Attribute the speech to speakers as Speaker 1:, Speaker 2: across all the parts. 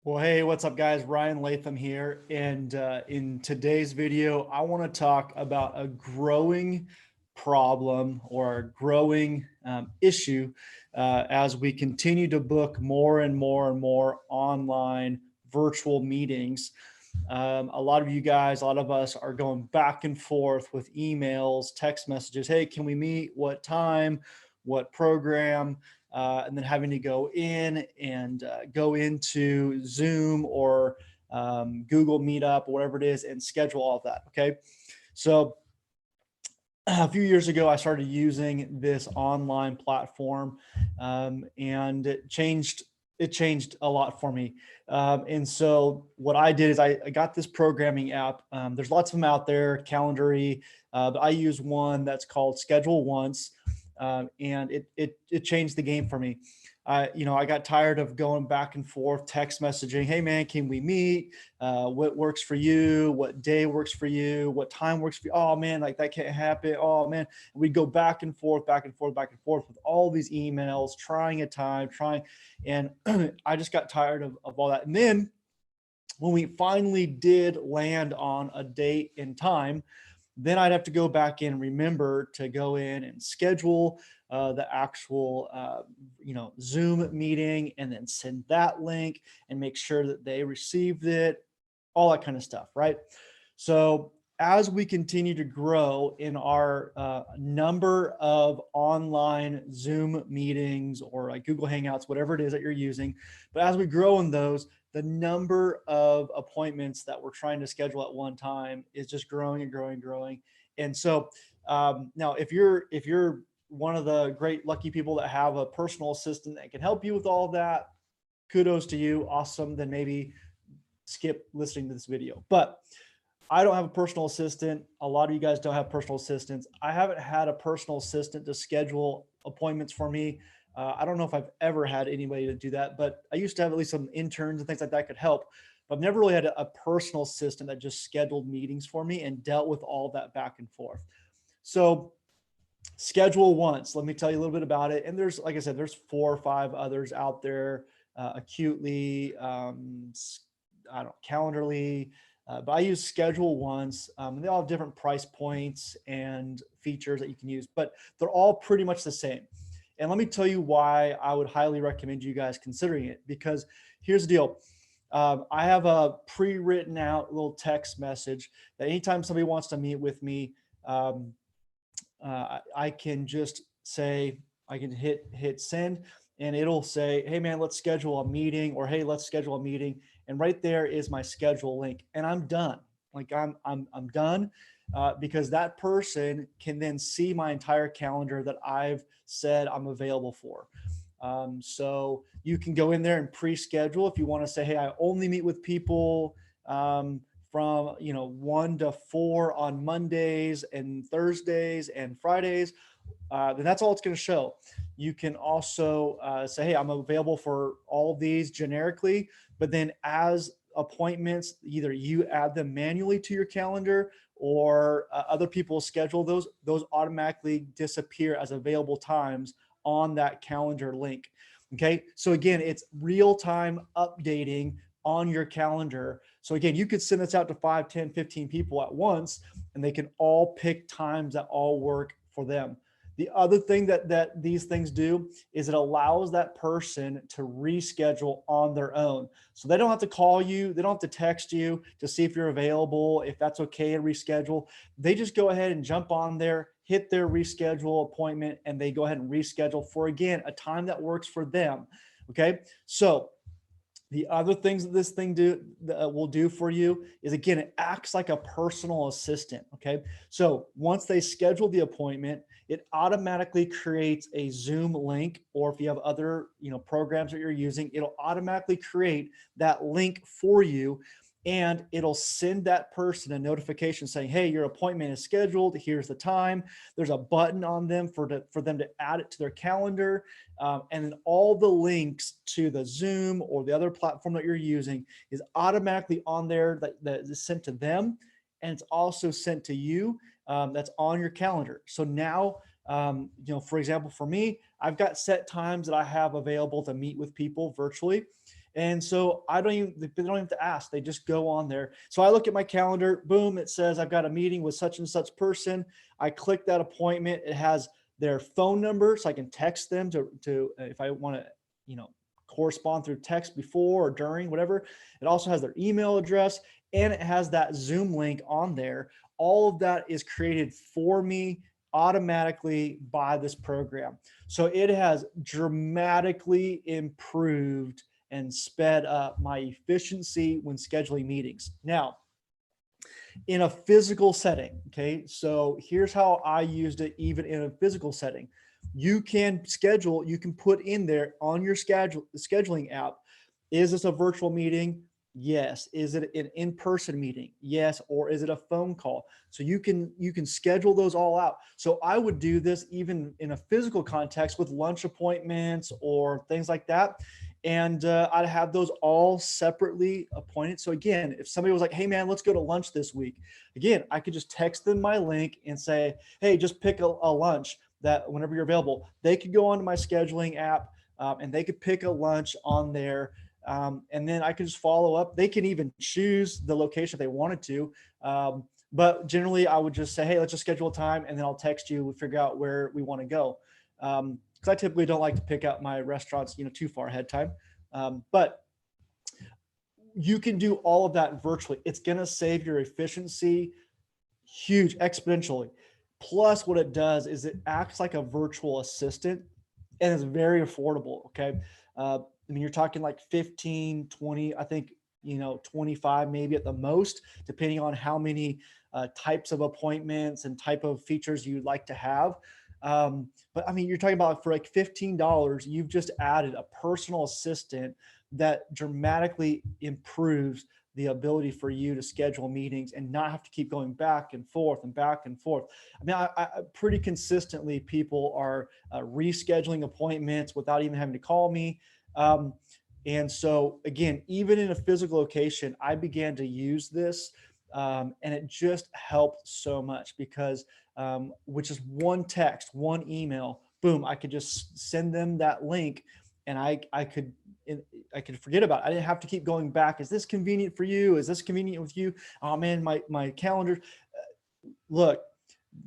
Speaker 1: Well, hey, what's up, guys? Ryan Latham here. And in today's video, I want to talk about a growing problem or a growing issue as we continue to book more and more and more online virtual meetings. A lot of you guys, a lot of us are going back and forth with emails, text messages. Hey, can we meet? What time? What program? And then having to go in and go into Zoom or Google Meetup or whatever it is and schedule all of that. Okay. So a few years ago, I started using this online platform, and it changed a lot for me. And so what I did is I got this programming app. There's lots of them out there, Calendarly, but I use one that's called Schedule Once, and it changed the game for me. I got tired of going back and forth, text messaging. Hey man, can we meet? What works for you? What day works for you? What time works for you? Oh man, like that can't happen. Oh man. And we'd go back and forth, back and forth, back and forth with all these emails, trying a time, trying. And I just got tired of all that. And then when we finally did land on a date and time, then I'd have to go back and remember to go in and schedule the actual, Zoom meeting and then send that link and make sure that they received it, all that kind of stuff, right? So as we continue to grow in our number of online Zoom meetings or like Google Hangouts, whatever it is that you're using, but as we grow in those, the number of appointments that we're trying to schedule at one time is just growing and growing and growing. And so now, if you're one of the great lucky people that have a personal assistant that can help you with all of that, kudos to you. Awesome. Then maybe skip listening to this video. But I don't have a personal assistant. A lot of you guys don't have personal assistants. I haven't had a personal assistant to schedule appointments for me. I don't know if I've ever had anybody to do that, but I used to have at least some interns and things like that could help. But I've never really had a personal assistant that just scheduled meetings for me and dealt with all that back and forth. So Schedule Once, let me tell you a little bit about it. And there's, like I said, there's 4 or 5 others out there, Acutely, I don't Calendarly, but I use Schedule Once. They all have different price points and features that you can use, but they're all pretty much the same. And let me tell you why I would highly recommend you guys considering it. Because here's the deal. I have a pre-written out little text message that anytime somebody wants to meet with me, um, I can just say, I can hit send, and it'll say, hey man, let's schedule a meeting, or hey, let's schedule a meeting. And right there is my schedule link, and I'm done. Like I'm done, because that person can then see my entire calendar that I've said I'm available for. So you can go in there and pre-schedule if you want to say, hey, I only meet with people from 1 to 4 on Mondays and Thursdays and Fridays. Then that's all it's going to show. You can also say, hey, I'm available for all of these generically, but then as appointments, either you add them manually to your calendar or other people schedule those automatically disappear as available times on that calendar link. Okay. So again, it's real time updating on your calendar. So again, you could send this out to 5, 10, 15 people at once, and they can all pick times that all work for them. The other thing that these things do is it allows that person to reschedule on their own. So they don't have to call you, they don't have to text you to see if you're available, if that's okay to reschedule. They just go ahead and jump on there, hit their reschedule appointment, and they go ahead and reschedule for, again, a time that works for them. Okay. So the other things that this thing will do for you is, again, it acts like a personal assistant. Okay. So once they schedule the appointment, it automatically creates a Zoom link, or if you have other, programs that you're using, it'll automatically create that link for you. And it'll send that person a notification saying, hey, your appointment is scheduled. Here's the time. There's a button on them for them to add it to their calendar. And then all the links to the Zoom or the other platform that you're using is automatically on there, that is sent to them. And it's also sent to you, that's on your calendar. So now, for example, for me, I've got set times that I have available to meet with people virtually. And so they don't even have to ask. They just go on there. So I look at my calendar, boom, it says I've got a meeting with such and such person. I click that appointment. It has their phone number, so I can text them to if I want to, you know, correspond through text before or during, whatever. It also has their email address, and it has that Zoom link on there. All of that is created for me automatically by this program. So it has dramatically improved and sped up my efficiency when scheduling meetings. Now, in a physical setting, okay, so here's how I used it even in a physical setting. You can schedule, you can put in there on your scheduling app, is this a virtual meeting? Yes. Is it an in-person meeting? Yes. Or is it a phone call? So you can schedule those all out. So I would do this even in a physical context with lunch appointments or things like that. And I'd have those all separately appointed. So again, if somebody was like, hey man, let's go to lunch this week. Again, I could just text them my link and say, hey, just pick a lunch that whenever you're available. They could go onto my scheduling app, and they could pick a lunch on there. And then I could just follow up. They can even choose the location if they wanted to. But generally I would just say, hey, let's just schedule a time, and then I'll text you, we'll figure out where we want to go. Because I typically don't like to pick out my restaurants, too far ahead of time. But you can do all of that virtually. It's going to save your efficiency huge exponentially. Plus, what it does is it acts like a virtual assistant, and it's very affordable. Okay. I mean, you're talking like 15, 20, I think, 25 maybe at the most, depending on how many types of appointments and type of features you'd like to have. But I mean, you're talking about for like $15, you've just added a personal assistant that dramatically improves the ability for you to schedule meetings and not have to keep going back and forth and back and forth. I mean, I pretty consistently people are rescheduling appointments without even having to call me. Um, and so again, even in a physical location, I began to use this, and it just helped so much because which is one text, one email, boom, I could just send them that link, and I could forget about it. I didn't have to keep going back. Is this convenient for you? Is this convenient with you? Oh man, my calendar. Look,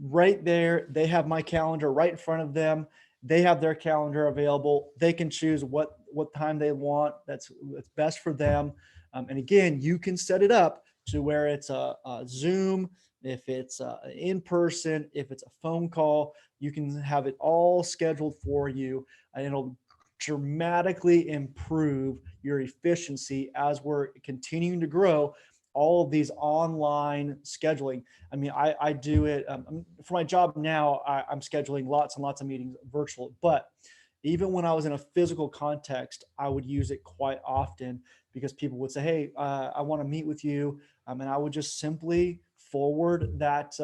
Speaker 1: right there, they have my calendar right in front of them. They have their calendar available. They can choose what time they want. That's best for them. And again, you can set it up to where it's a Zoom, if it's in person, if it's a phone call, you can have it all scheduled for you, and it'll dramatically improve your efficiency as we're continuing to grow all of these online scheduling. I mean, I do it for my job now. I'm scheduling lots and lots of meetings virtual, but even when I was in a physical context, I would use it quite often because people would say, hey, I want to meet with you. And I would just simply forward that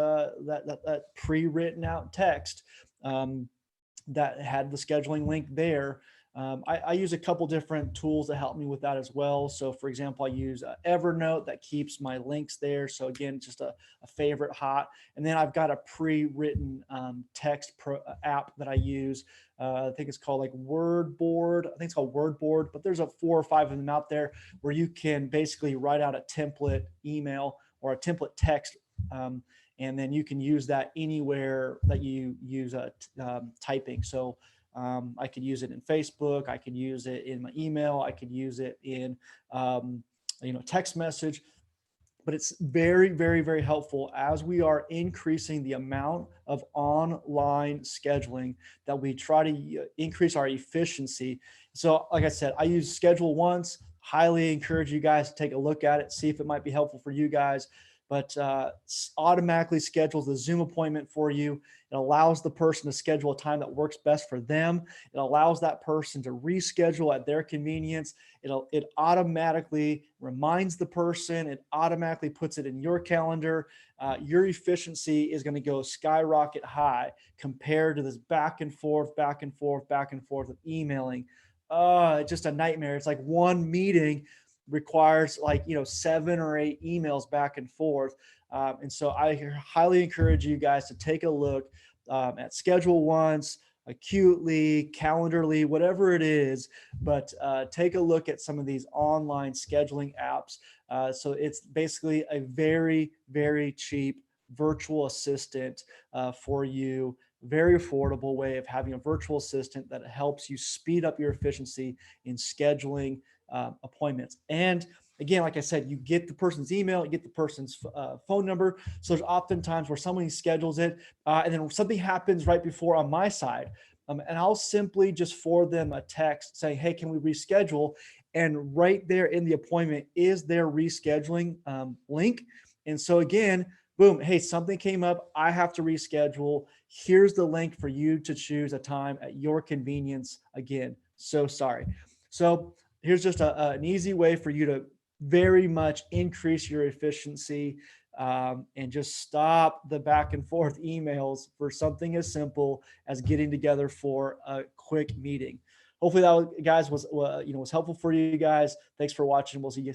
Speaker 1: pre-written out text that had the scheduling link there. I use a couple different tools that help me with that as well. So for example, I use Evernote that keeps my links there. So again, just a favorite hot. And then I've got a pre-written text app that I use. I think it's called like WordBoard. I think it's called WordBoard, but there's 4 or 5 of them out there where you can basically write out a template email or a template text. And then you can use that anywhere that you use typing. So I could use it in Facebook. I could use it in my email. I could use it in, text message. But it's very, very, very helpful as we are increasing the amount of online scheduling that we try to increase our efficiency. So, like I said, I use Schedule Once. Highly encourage you guys to take a look at it, see if it might be helpful for you guys. But automatically schedules the Zoom appointment for you. It allows the person to schedule a time that works best for them. It allows that person to reschedule at their convenience. It automatically reminds the person. It automatically puts it in your calendar. Your efficiency is going to go skyrocket high compared to this back and forth, back and forth, back and forth of emailing. It's just a nightmare. It's like one meeting requires 7 or 8 emails back and forth. And so I highly encourage you guys to take a look at Schedule Once. Acutely, Calendarly, whatever it is, but take a look at some of these online scheduling apps. So it's basically a very, very cheap virtual assistant for you. Very affordable way of having a virtual assistant that helps you speed up your efficiency in scheduling appointments. And again, like I said, you get the person's email, you get the person's phone number. So there's often times where somebody schedules it, and then something happens right before on my side. And I'll simply just forward them a text saying, hey, can we reschedule? And right there in the appointment is their rescheduling link. And so again, boom, hey, something came up. I have to reschedule. Here's the link for you to choose a time at your convenience. Again, so sorry. So here's just an easy way for you to very much increase your efficiency and just stop the back and forth emails for something as simple as getting together for a quick meeting. Hopefully that guys was was helpful for you guys. Thanks for watching. We'll see you.